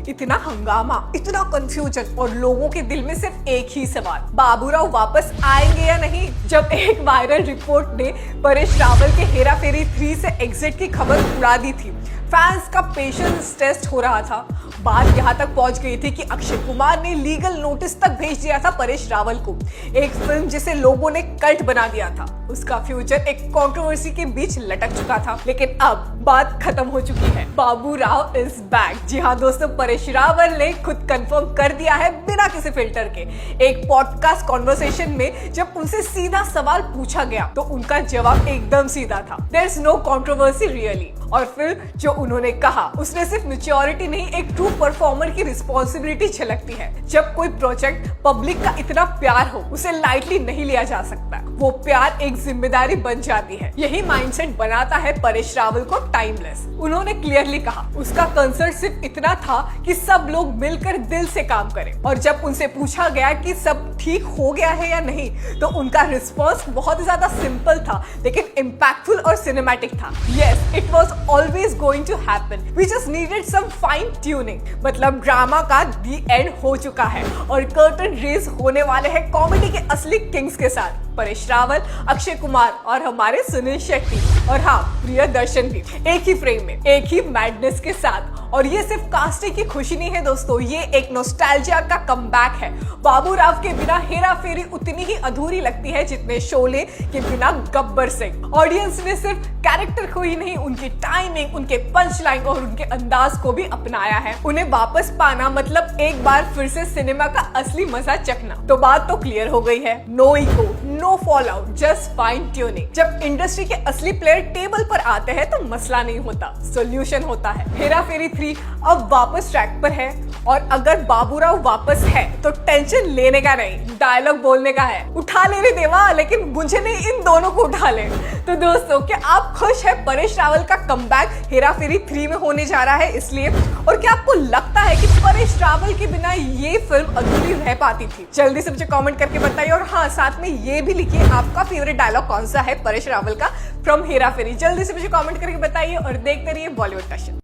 इतना हंगामा, इतना कंफ्यूजन और लोगों के दिल में सिर्फ एक ही सवाल, बाबूराव वापस आएंगे या नहीं। जब एक वायरल रिपोर्ट ने परेश रावल के हेरा फेरी 3 से एग्जिट की खबर उड़ा दी थी, फैंस का पेशेंस टेस्ट हो रहा था। बात यहाँ तक पहुंच गई थी कि अक्षय कुमार ने लीगल नोटिस तक भेज दिया था परेश रावल को। एक फिल्म जिसे लोगों ने कल्ट बना दिया था, उसका फ्यूचर एक कंट्रोवर्सी के बीच लटक चुका था। लेकिन अब बात खत्म हो चुकी है, बाबूराव इज बैक। जी हाँ दोस्तों, परेश रावल ने खुद कंफर्म कर दिया है बिना किसी फिल्टर के। एक पॉडकास्ट कॉन्वर्सेशन में जब उनसे सीधा सवाल पूछा गया तो उनका जवाब एकदम सीधा था, there is no controversy really. और फिर जो उन्होंने कहा उसने सिर्फ मैच्योरिटी नहीं, एक ट्रू परफॉर्मर की रिस्पॉन्सिबिलिटी झलकती है। जब कोई प्रोजेक्ट पब्लिक का इतना प्यार हो, उसे लाइटली नहीं लिया जा सकता। वो प्यार एक जिम्मेदारी बन जाती है। यही माइंडसेट बनाता है परेश रावल को टाइमलेस। उन्होंने क्लियरली कहा उसका कंसर्न सिर्फ इतना था कि सब लोग मिलकर दिल से काम करें। और जब उनसे पूछा गया कि सब ठीक हो गया है या नहीं, तो उनका रिस्पॉन्स बहुत ज्यादा सिंपल था लेकिन इम्पैक्टफुल और सिनेमैटिक था। Yes, it was always going to happen. We just needed some fine tuning. मतलब ड्रामा का दी एंड हो चुका है और कर्टन रेज होने वाले हैं कॉमेडी के असली किंग्स के साथ, परेश रावल, अक्षय कुमार और हमारे सुनील शेट्टी और हाँ, प्रियदर्शन भी, एक ही फ्रेम में, एक ही मैडनेस के साथ। और ये सिर्फ कास्टिंग की खुशी नहीं है दोस्तों, ये एक नॉस्टैल्जिया का कमबैक है। बाबूराव के बिना हेरा फेरी उतनी ही अधूरी लगती है जितने शोले के बिना गब्बर सिंह। ऑडियंस ने सिर्फ कैरेक्टर को ही नहीं, उनकी टाइमिंग, उनके पंच लाइन और उनके अंदाज को भी अपनाया है। उन्हें वापस पाना मतलब एक बार फिर से सिनेमा का असली मजा चखना। तो बात तो क्लियर हो गई है, no ego, no fall out, just fine tuning. जब इंडस्ट्री के असली प्लेयर टेबल पर आते हैं तो मसला नहीं होता, सोल्यूशन होता है। हेरा फेरी 3 अब वापस ट्रैक पर है और अगर बाबूराव वापस है तो टेंशन लेने का नहीं, डायलॉग बोलने का है। उठा ले रे देवा, लेकिन मुझे नहीं, इन दोनों को उठा ले। तो दोस्तों, क्या आप खुश है परेश रावल का कमबैक हेरा फेरी 3 में होने जा रहा है इसलिए? और क्या आपको लगता है कि परेश रावल के बिना ये फिल्म अधूरी रह पाती थी? जल्दी से मुझे कमेंट करके बताइए। और हाँ, साथ में ये भी लिखिए आपका फेवरेट डायलॉग कौन सा है परेश रावल का फ्रॉम हेरा फेरी। जल्दी से मुझे कमेंट करके बताइए और देखते रहिए बॉलीवुड फैशन।